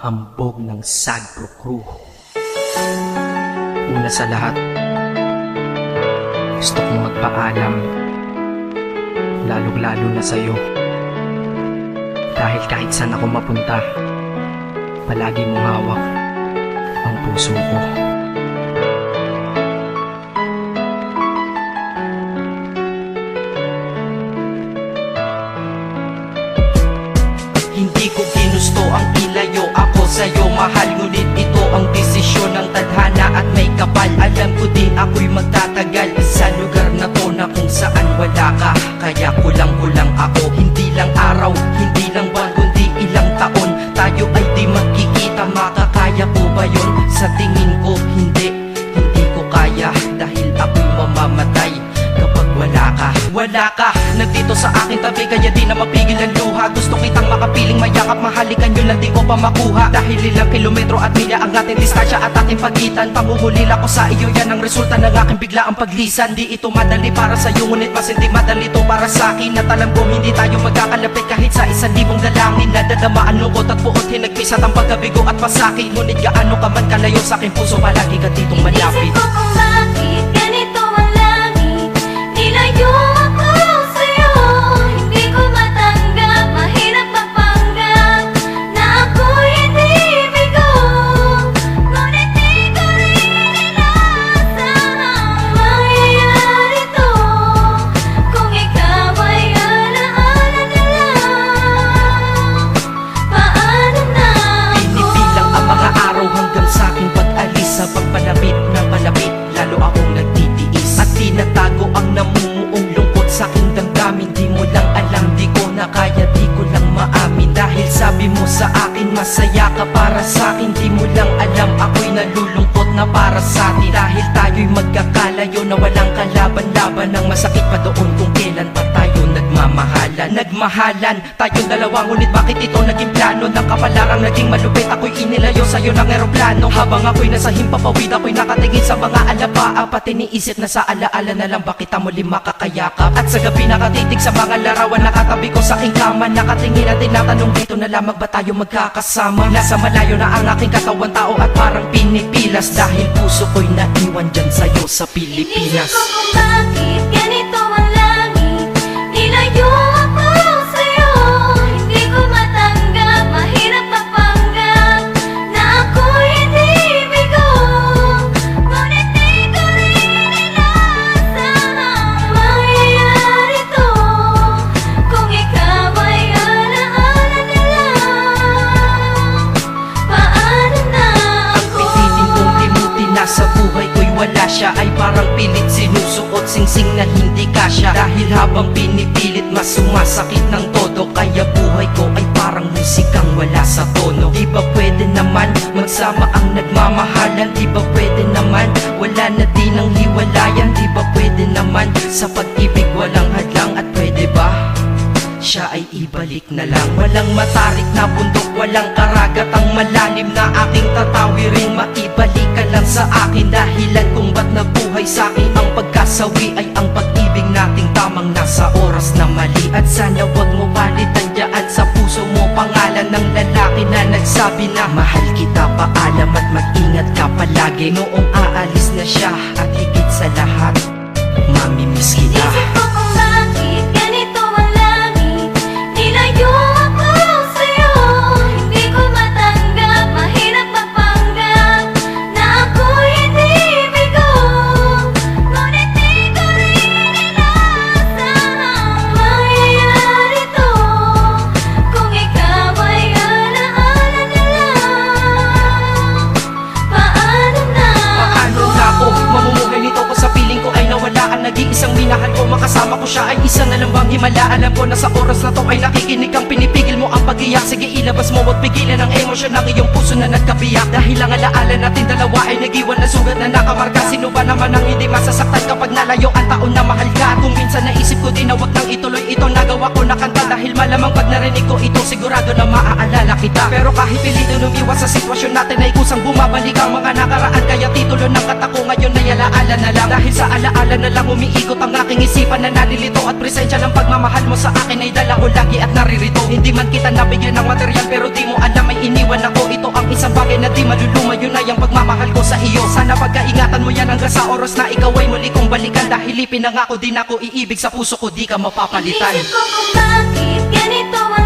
hambog ng Sagpro Crew. Una sa lahat, gusto kong magpaalam, lalong-lalo na sa'yo. Dahil kahit saan ako mapunta, palagi mong hawak ang puso ko. Hindi ko ginusto ang ilayo ako sa'yo, mahal. Ngunit ito ang desisyon ng tadhana at may kapal. Alam ko din ako'y magtatagal sa lugar na to na kung saan wala ka. Kaya kulang-kulang ako, hindi lang araw, hindi lang buwan, kundi ilang taon. Tayo ay di magkikita, makakaya ko ba yun? Sa tingin ko hindi ko kaya. Dahil ako'y mamamatay kapag wala ka. Wala ka, nandito sa aking tabi, kaya di na mapigil ang luha. Gusto kitang makapiling, mayakap, mahalikan, yun lang di ko pa makuha. Dahil ilang kilometro at milya ang ating distansya at ating pagitan. Pangungulila ko sa iyo, yan ang resulta ng aking biglaang paglisan. Di ito madali para sa'yo, ngunit mas hindi madali to para sa'kin. At alam ko hindi tayo magkakalapit kahit sa 1,000 dalangin. Nadadamaan lungkot at puot, hinagpis at ang pagkabigo at pasakit. Ngunit gaano ka man kalayo sa aking puso, palagi ka ditong malapit. Inisip ko kung bakit ganito ang langit, nilayo ako sa'yo. Hindi ko matanggap, mahirap magpanggap na ako'y hindi bigo. Ngunit di ko rin inasahang mangyayari to. Kung ikaw ay alaala na lang, paano na ako? Pinipilang ang mga araw hanggang sa aking pag-alis. Sa pagpalapit na palapit, lalo akong nagtitiis. At tinatago ang namumuong lungkot sa aking damdamin. Di mo lang alam, di ko na kaya, di ko lang maamin. Dahil sabi mo sa akin, masaya ka para sa akin. Di mo lang alam, ako'y nalulungkot na para sa atin. Dahil tayo'y magkakalayo na walang kalaban-laban. Ang masakit pa doon kung kailan pa tayo nagmamahalan. Nagmahalan, tayong dalawa, ngunit bakit ito naging plano? Ng kapalarang naging malupit, ako'y inilayo sa'yo ng eroplano. Habang ako'y nasa himpapawid, ako'y nakatingin sa mga alapaa. Pati niisip na sa alaala na lang, bakit muli makakayakap? At sa gabi nakatitig sa mga larawan, nakatabi ko sa aking kama. Nakatingin at tinatanong, dito na lamang ba tayo magkakasama? Nasa malayo na ang aking katawan, tao at parang pinipilas. Dahil puso ko'y naiwan dyan sa'yo sa Pilipinas. Inisip ko kung bakit ganito ang langit, nilayo ako sa'yo. Hindi ko matanggap, mahirap magpanggap na ako'y hindi bigo. Ngunit di ko rin inasahang mangyayari to. Kung ikaw ay alaala na lang, paano na Ang ako? pinitin kong limutin, nasa buhay ko'y wala siya. Ay parang pilit sinusuot, singsing na hindi kasya. Dahil habang pinipilit, mas sumasakit ng todo. Kaya buhay ko ay parang musikang wala sa tono. Di ba pwede naman magsama ang nagmamahalan? Di ba pwede naman wala na din ang hiwalayan? Di ba pwede naman sa pag-ibig walang hadlang? At pwede ba siya ay ibalik na lang? Walang matarik na bundok, walang karagat ang malalim na aking tatawirin. Maibalik ka lang sa akin, dahilan kung ba't nabuhay sa akin ang pagkasawi ay ang pag-ibig nating tamang nasa oras na mali. At sana wag mo palitan dyan sa puso mo pangalan ng lalaki na nagsabi na mahal kita, paalam at mag-ingat ka palagi. Noong aalis na siya at higit sa lahat, mamimiss kita. Inisip ko kung bakit ganito ang langit, nilayo ako sa'yo. Hindi ko matanggap, mahirap magpanggap na ako'y hindi bigo. Ngunit di ko rin inasahang mangyayari to. Kung ikaw ay alaala na lang, paano na Paano na ako mamumuhay nito ko sa piling ko ay nawalaan? Nag-iisang minahal ko, makasama ko siya ay isa na lang bang himala? Alam ko na sa oras na to ay nakikinig kang pinipigil mo ang pag-iyak. Sige ilabas mo at pigilan ang emosyon ng iyong puso na nagkabiyak. Dahil ang alaala natin dalawa ay nag-iwan na sugat na nakamarka. Sino ba naman ang hindi masasaktan kapag nalayo ang taon na mahal ka? Kung minsan naisip ko din na wag nang ituloy ito, nagawa ko na kanta. Dahil malamang pag narinig ko ito, sigurado na maaalala kita. Pero kahit pilitin umiwas sa sitwasyon natin ay kusang bumabalik ang mga nakaraan. Kaya titulo ng kata ko ngayon ay alaala na lang. Dahil sa alaala na lang umiikot ang aking isipan na nalilito. At presensya ng pagmamahal mo sa akin ay dala ko lagi at naririto. Hindi man kita nabigyan ng material, pero di mo alam ay iniwan ako. Ito Isang bagay na di maluluma, yun ay ang pagmamahal ko sa iyo. Sana pagkaingatan mo yan hanggang sa oras na ikaw ay muli kong balikan. Dahil ipinangako din ako iibig sa puso ko, di ka mapapalitan. Inisip ko kung bakit ganito ang